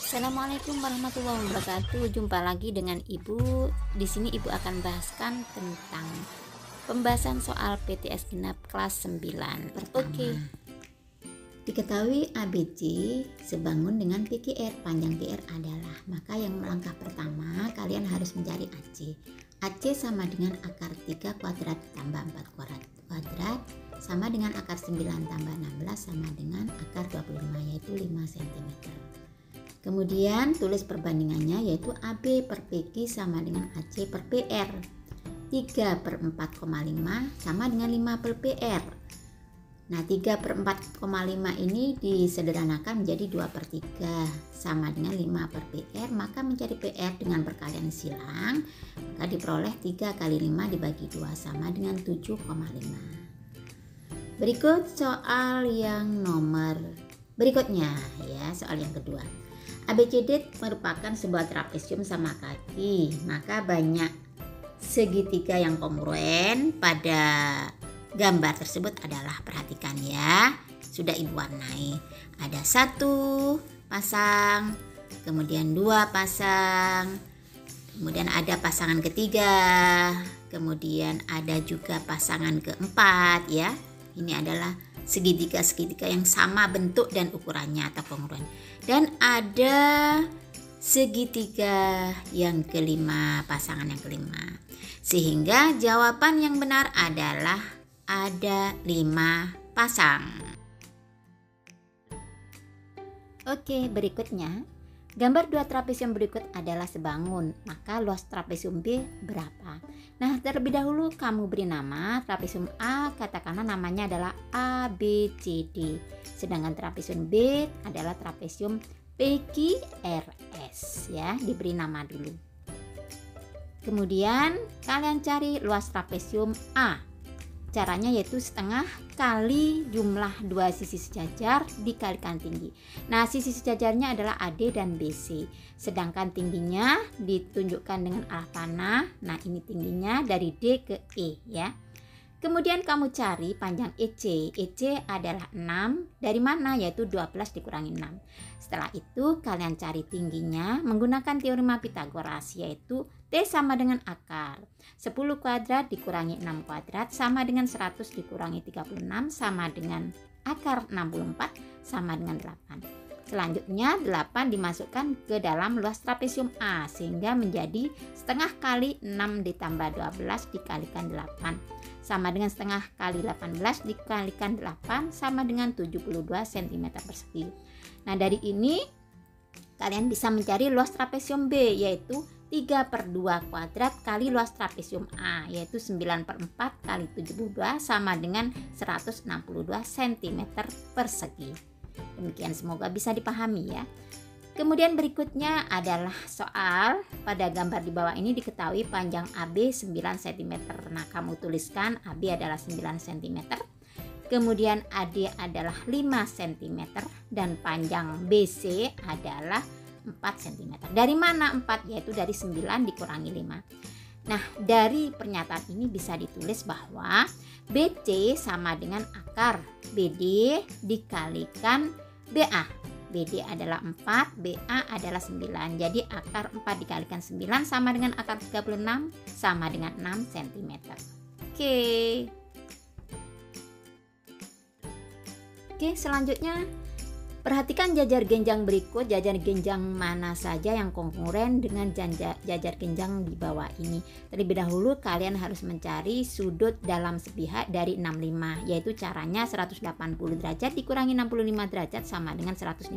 Assalamualaikum warahmatullahi wabarakatuh. Jumpa lagi dengan Ibu. Di sini Ibu akan bahaskan tentang pembahasan soal PTS genap kelas 9. Oke. Diketahui ABC sebangun dengan PQR. Panjang PR adalah, maka yang langkah pertama kalian harus mencari AC. AC sama dengan akar 3 kuadrat tambah 4 kuadrat sama dengan akar 9 tambah 16 sama dengan akar 25, yaitu 5 cm. Kemudian tulis perbandingannya, yaitu AB per PQ sama dengan AC per PR. 3 per 4,5 sama dengan 5 per PR. Nah, 3 per 4,5 ini disederhanakan menjadi 2 per 3 sama dengan 5 per PR. Maka mencari PR dengan perkalian silang, maka diperoleh 3 kali 5 dibagi 2 sama dengan 7,5. Berikut soal yang nomor berikutnya, ya, soal yang kedua. ABCD merupakan sebuah trapesium sama kaki, maka banyak segitiga yang kongruen pada gambar tersebut adalah, perhatikan ya, sudah Ibu warnai. Ada 1 pasang, kemudian 2 pasang, kemudian ada pasangan ketiga, kemudian ada juga pasangan keempat, ya. Ini adalah segitiga-segitiga yang sama bentuk dan ukurannya atau kongruen. Dan ada segitiga yang kelima, pasangan yang kelima. Sehingga jawaban yang benar adalah ada 5 pasang. Oke, berikutnya. Gambar 2 trapesium berikut adalah sebangun, maka luas trapesium B berapa? Nah, terlebih dahulu kamu beri nama trapesium A, katakanlah namanya adalah ABCD. Sedangkan trapesium B adalah trapesium PQRS, ya, diberi nama dulu. Kemudian kalian cari luas trapesium A. Caranya yaitu setengah kali jumlah 2 sisi sejajar dikalikan tinggi. Nah, sisi sejajarnya adalah AD dan BC. Sedangkan tingginya ditunjukkan dengan arah panah. Nah, ini tingginya dari D ke E, ya. Kemudian kamu cari panjang EC. EC adalah 6. Dari mana? Yaitu 12 dikurangi 6. Setelah itu kalian cari tingginya menggunakan teorema Pythagoras, yaitu T sama dengan akar 10 kuadrat dikurangi 6 kuadrat sama dengan 100 dikurangi 36 sama dengan akar 64 sama dengan 8. Selanjutnya 8 dimasukkan ke dalam luas trapesium A sehingga menjadi setengah kali 6 ditambah 12 dikalikan 8 sama dengan setengah kali 18 dikalikan 8 sama dengan 72 cm persegi. Nah, dari ini kalian bisa mencari luas trapesium B, yaitu 3 per 2 kuadrat kali luas trapesium A, yaitu 9 per 4 kali 72 sama dengan 162 cm persegi. Demikian, semoga bisa dipahami ya. Kemudian berikutnya adalah soal pada gambar di bawah ini diketahui panjang AB 9 cm. Nah, kamu tuliskan AB adalah 9 cm. Kemudian AD adalah 5 cm dan panjang BC adalah 4 cm. Dari mana 4? Yaitu dari 9 dikurangi 5. Nah, dari pernyataan ini bisa ditulis bahwa BC sama dengan akar BD dikalikan BA. BD adalah 4, BA adalah 9. Jadi akar 4 dikalikan 9 sama dengan akar 36 sama dengan 6 cm. Oke, selanjutnya perhatikan jajar genjang berikut. Jajar genjang mana saja yang kongruen dengan jajar genjang di bawah ini. Terlebih dahulu kalian harus mencari sudut dalam sepihak dari 65, yaitu caranya 180 derajat dikurangi 65 derajat sama dengan 115.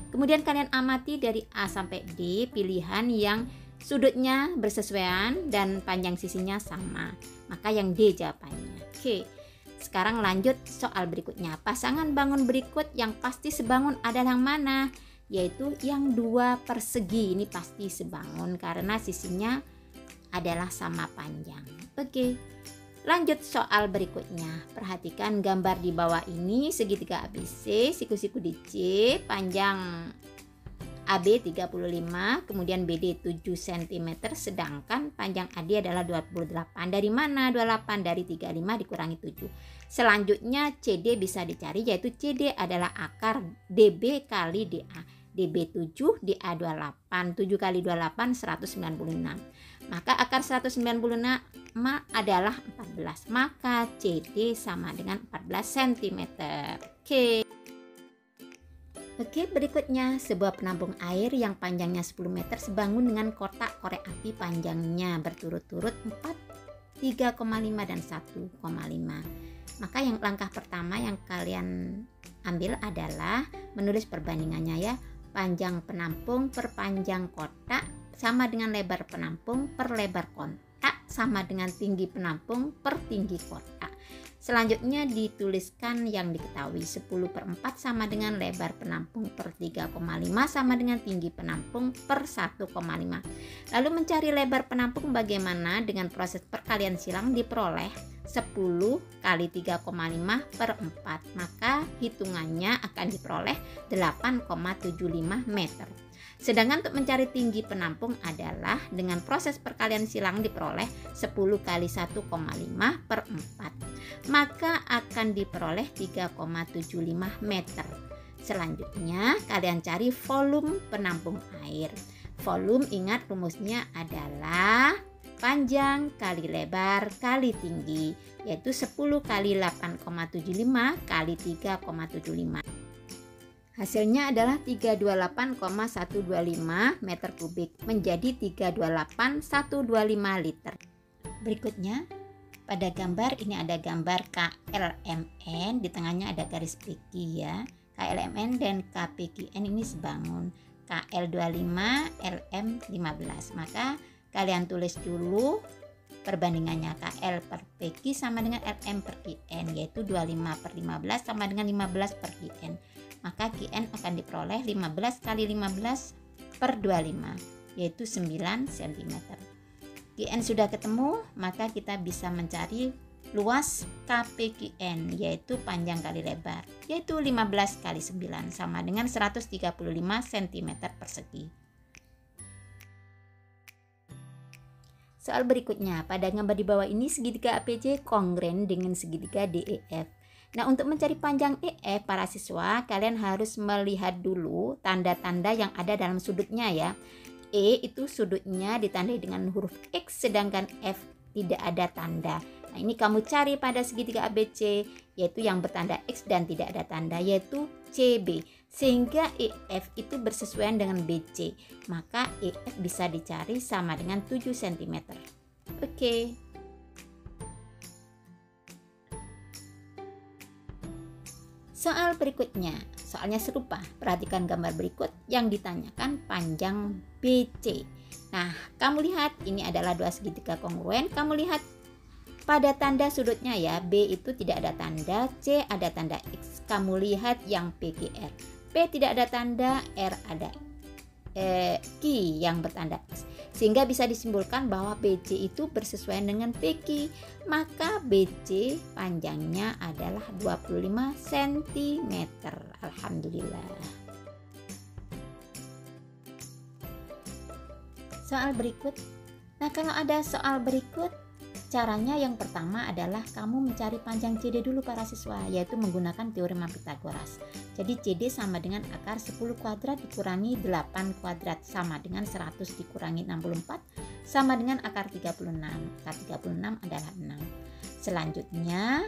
Kemudian kalian amati dari A sampai D pilihan yang sudutnya bersesuaian dan panjang sisinya sama. Maka yang D jawabannya. Oke. Sekarang lanjut soal berikutnya. Pasangan bangun berikut yang pasti sebangun adalah yang mana? Yaitu yang 2 persegi. Ini pasti sebangun karena sisinya adalah sama panjang. Oke. Lanjut soal berikutnya. Perhatikan gambar di bawah ini segitiga ABC, siku-siku di C, panjang AB 35, kemudian BD 7 cm, sedangkan panjang AD adalah 28. Dari mana 28? Dari 35 dikurangi 7. Selanjutnya CD bisa dicari, yaitu CD adalah akar DB kali DA. DB 7, DA 28. 7 kali 28 196. Maka akar 196 adalah 14. Maka CD sama dengan 14 cm. Oke, berikutnya sebuah penampung air yang panjangnya 10 meter sebangun dengan kotak korek api panjangnya berturut-turut 4, 3,5 dan 1,5. Maka yang langkah pertama yang kalian ambil adalah menulis perbandingannya ya. Panjang penampung per panjang kotak sama dengan lebar penampung per lebar kotak sama dengan tinggi penampung per tinggi kotak. Selanjutnya dituliskan yang diketahui. 10/4 sama dengan lebar penampung per 3,5 sama dengan tinggi penampung per 1,5. Lalu mencari lebar penampung bagaimana? Dengan proses perkalian silang diperoleh 10 kali 3,5 per 4. Maka hitungannya akan diperoleh 8,75 meter. Sedangkan untuk mencari tinggi penampung adalah dengan proses perkalian silang diperoleh 10 kali 1,5 per 4. Maka akan diperoleh 3,75 meter. Selanjutnya kalian cari volume penampung air. Volume, ingat rumusnya adalah panjang kali lebar kali tinggi, yaitu 10 kali 8,75 kali 3,75. Hasilnya adalah 328,125 meter kubik menjadi 328,125 liter. Berikutnya, pada gambar ini ada gambar KLMN, di tengahnya ada garis PQ ya. KLMN dan KPQN ini sebangun. KL25, LM15. Maka kalian tulis dulu perbandingannya. KL per PQ sama dengan LM per QN, yaitu 25/15 sama dengan 15 per QN. Maka QN akan diperoleh 15 kali 15 per 25, yaitu 9 cm. QN sudah ketemu, maka kita bisa mencari luas KPQN, yaitu panjang kali lebar, yaitu 15 kali 9 sama dengan 135 cm persegi. Soal berikutnya, pada gambar di bawah ini segitiga APC kongruent dengan segitiga DEF. Nah, untuk mencari panjang EF para siswa, kalian harus melihat dulu tanda-tanda yang ada dalam sudutnya ya. E itu sudutnya ditandai dengan huruf X, sedangkan F tidak ada tanda. Nah, ini kamu cari pada segitiga ABC, yaitu yang bertanda X dan tidak ada tanda, yaitu CB. Sehingga EF itu bersesuaian dengan BC. Maka EF bisa dicari sama dengan 7 cm. Oke. Soal berikutnya, soalnya serupa. Perhatikan gambar berikut yang ditanyakan panjang BC. Nah, kamu lihat ini adalah dua segitiga kongruen. Kamu lihat pada tanda sudutnya ya, B itu tidak ada tanda, C ada tanda X. Kamu lihat yang PQR. P tidak ada tanda, R ada Q yang bertanda X. Sehingga bisa disimpulkan bahwa BC itu bersesuaian dengan PQ. Maka BC panjangnya adalah 25 cm. Alhamdulillah. Soal berikut. Nah, kalau ada soal berikut, caranya yang pertama adalah kamu mencari panjang CD dulu para siswa, yaitu menggunakan teorema Pythagoras. Jadi CD sama dengan akar 10 kuadrat dikurangi 8 kuadrat sama dengan 100 dikurangi 64 sama dengan akar 36. Akar 36 adalah 6. Selanjutnya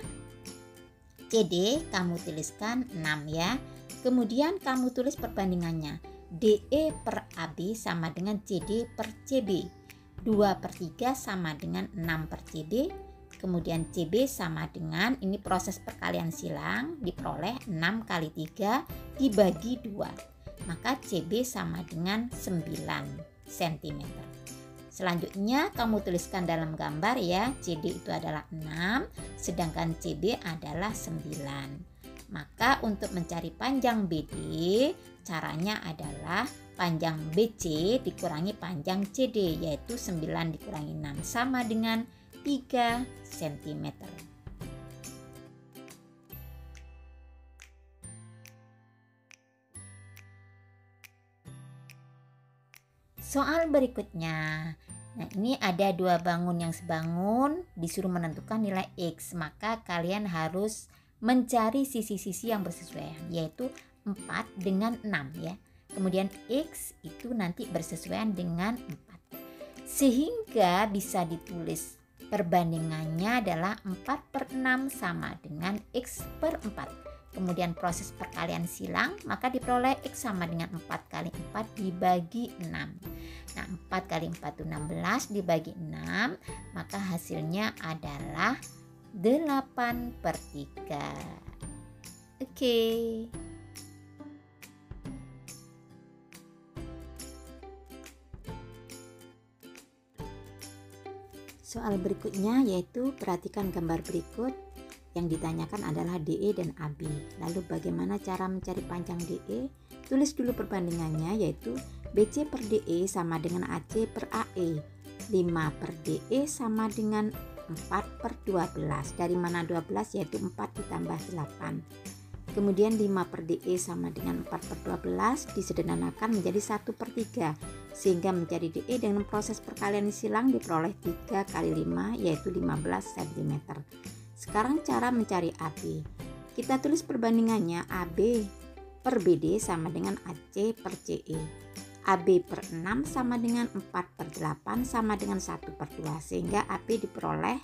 CD kamu tuliskan 6 ya. Kemudian kamu tulis perbandingannya. DE per AB sama dengan CD per CB. 2/3 sama dengan 6 per CB. Kemudian CB sama dengan, ini proses perkalian silang, diperoleh 6 kali 3 dibagi 2. Maka CB sama dengan 9 cm. Selanjutnya kamu tuliskan dalam gambar ya, CD itu adalah 6, sedangkan CB adalah 9. Maka untuk mencari panjang BD, caranya adalah panjang BC dikurangi panjang CD, yaitu 9 dikurangi 6 sama dengan 3 cm. Soal berikutnya. Nah, ini ada dua bangun yang sebangun, disuruh menentukan nilai X. Maka kalian harus mencari sisi-sisi yang bersesuaian, yaitu 4 dengan 6 ya. Kemudian X itu nanti bersesuaian dengan 4. Sehingga bisa ditulis perbandingannya adalah 4/6 sama dengan X per 4. Kemudian proses perkalian silang, maka diperoleh X sama dengan 4 kali 4 dibagi 6. Nah, 4 kali 4 itu 16 dibagi 6, maka hasilnya adalah 8/3. Oke. Soal berikutnya yaitu perhatikan gambar berikut. Yang ditanyakan adalah DE dan AB. Lalu bagaimana cara mencari panjang DE? Tulis dulu perbandingannya, yaitu BC per DE sama dengan AC per AE. 5 per DE sama dengan 4/12. Dari mana 12? Yaitu 4 ditambah 8. Kemudian 5 per DE sama dengan 4/12 disederhanakan menjadi 1/3, sehingga menjadi DE dengan proses perkalian silang diperoleh 3 kali 5 yaitu 15 cm. Sekarang cara mencari AB. Kita tulis perbandingannya, AB per BD sama dengan AC per CE. AB per 6 sama dengan 4/8 sama dengan 1/2, sehingga AB diperoleh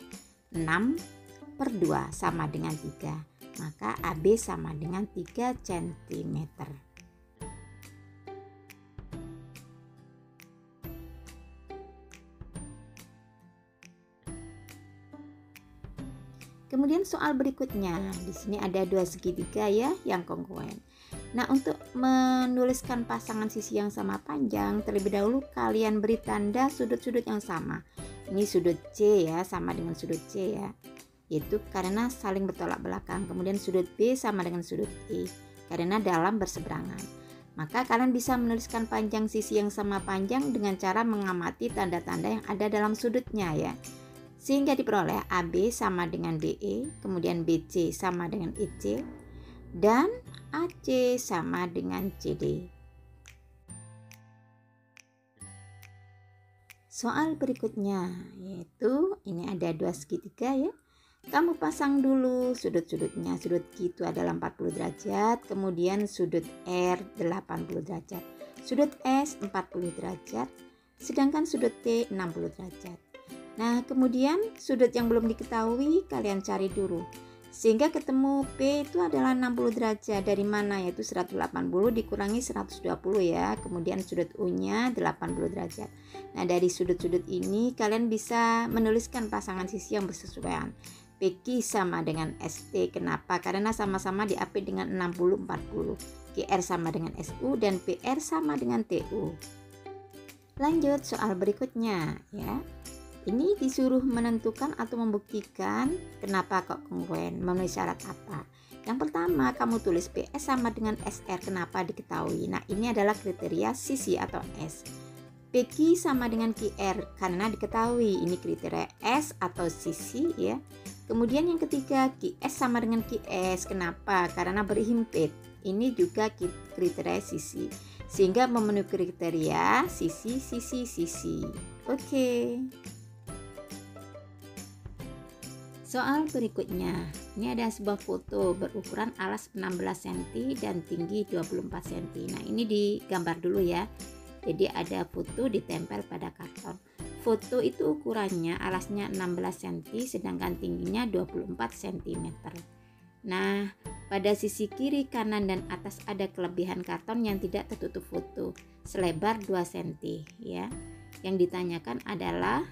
6/2 sama dengan 3. Maka AB sama dengan 3 cm. Kemudian soal berikutnya, di sini ada dua segitiga ya yang kongruen. Nah, untuk menuliskan pasangan sisi yang sama panjang, terlebih dahulu kalian beri tanda sudut-sudut yang sama. Ini sudut C ya, sama dengan sudut C ya, yaitu karena saling bertolak belakang. Kemudian sudut B sama dengan sudut E karena dalam berseberangan. Maka kalian bisa menuliskan panjang sisi yang sama panjang dengan cara mengamati tanda-tanda yang ada dalam sudutnya ya. Sehingga diperoleh AB sama dengan DE, kemudian BC sama dengan EC, dan AC sama dengan CD. Soal berikutnya yaitu ini ada dua segitiga ya. Kamu pasang dulu sudut-sudutnya. Sudut Q itu adalah 40 derajat, kemudian sudut R 80 derajat, sudut S 40 derajat, sedangkan sudut T 60 derajat. Nah, kemudian sudut yang belum diketahui kalian cari dulu. Sehingga ketemu P itu adalah 60 derajat. Dari mana? Yaitu 180 dikurangi 120 ya. Kemudian sudut U-nya 80 derajat. Nah, dari sudut-sudut ini kalian bisa menuliskan pasangan sisi yang bersesuaian. PQ sama dengan ST. Kenapa? Karena sama-sama diapit dengan 60-40. QR sama dengan SU dan PR sama dengan TU. Lanjut soal berikutnya ya. Ini disuruh menentukan atau membuktikan kenapa kok kongruen, memenuhi syarat apa. Yang pertama, kamu tulis PS sama dengan SR, kenapa diketahui. Nah, ini adalah kriteria sisi atau S. PQ sama dengan QR karena diketahui, ini kriteria S atau sisi ya. Kemudian yang ketiga, QS sama dengan QS, kenapa? Karena berhimpit, ini juga kriteria sisi. Sehingga memenuhi kriteria sisi. Oke. Soal berikutnya, ini ada sebuah foto berukuran alas 16 cm dan tinggi 24 cm. Nah, ini digambar dulu ya. Jadi ada foto ditempel pada karton. Foto itu ukurannya alasnya 16 cm sedangkan tingginya 24 cm. Nah, pada sisi kiri, kanan, dan atas ada kelebihan karton yang tidak tertutup foto selebar 2 cm ya. Yang ditanyakan adalah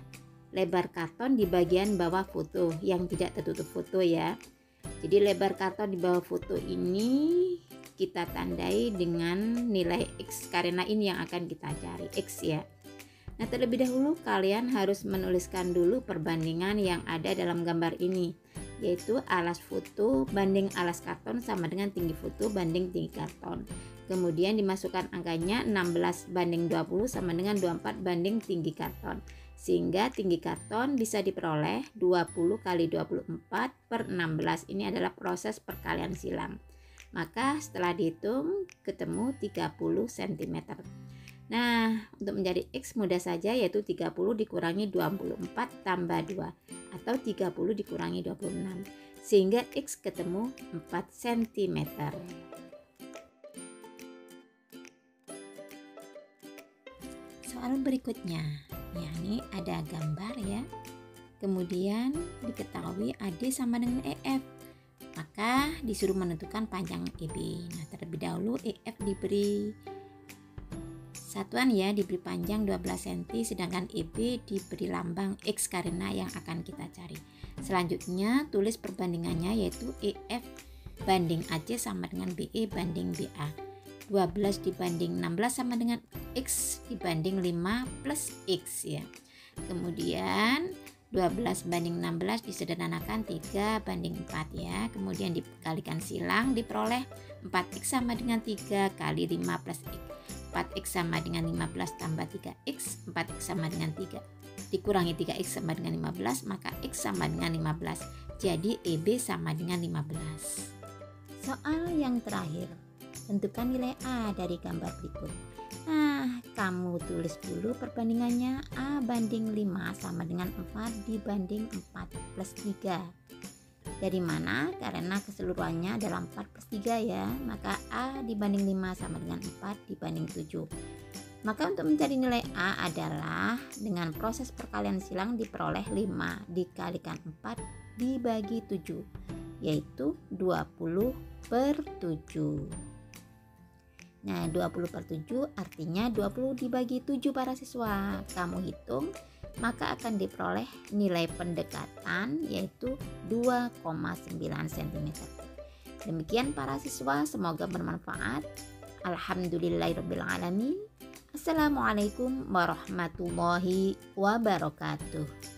lebar karton di bagian bawah foto yang tidak tertutup foto ya. Jadi lebar karton di bawah foto ini kita tandai dengan nilai X karena ini yang akan kita cari, X ya. Nah, terlebih dahulu kalian harus menuliskan dulu perbandingan yang ada dalam gambar ini, yaitu alas foto banding alas karton sama dengan tinggi foto banding tinggi karton. Kemudian dimasukkan angkanya 16 banding 20 sama dengan 24 banding tinggi karton. Sehingga tinggi karton bisa diperoleh 20 kali 24/16. Ini adalah proses perkalian silang. Maka setelah dihitung ketemu 30 cm. Nah, untuk mencari X mudah saja, yaitu 30 dikurangi 24 tambah 2 atau 30 dikurangi 26. Sehingga X ketemu 4 cm. soal berikutnya. Ya, ini ada gambar ya. Kemudian diketahui AD sama dengan EF. Maka disuruh menentukan panjang EB. Nah, terlebih dahulu EF diberi satuan ya, diberi panjang 12 cm, sedangkan EB diberi lambang X karena yang akan kita cari. Selanjutnya tulis perbandingannya, yaitu EF banding AC sama dengan BE banding BA. 12 dibanding 16 sama dengan X dibanding 5 plus X ya. Kemudian 12 banding 16 disederhanakan 3 banding 4 ya. Kemudian dikalikan silang, diperoleh 4X sama dengan 3 kali 5 plus X. 4X sama dengan 15 tambah 3X, 4X sama dengan 3 dikurangi 3X sama dengan 15, maka X sama dengan 15. Jadi EB sama dengan 15. Soal yang terakhir, tentukan nilai A dari gambar berikut. Nah, kamu tulis dulu perbandingannya. A banding 5 sama dengan 4 dibanding 4 plus 3. Dari mana? Karena keseluruhannya adalah 4 plus 3 ya. Maka A dibanding 5 sama dengan 4 dibanding 7. Maka untuk mencari nilai A adalah dengan proses perkalian silang diperoleh 5 dikalikan 4 dibagi 7, yaitu 20 per 7. Nah, 20 per 7 artinya 20 dibagi 7 para siswa. Kamu hitung, maka akan diperoleh nilai pendekatan yaitu 2,9 cm. Demikian para siswa, semoga bermanfaat. Alhamdulillahirrabbilalamin. Assalamualaikum warahmatullahi wabarakatuh.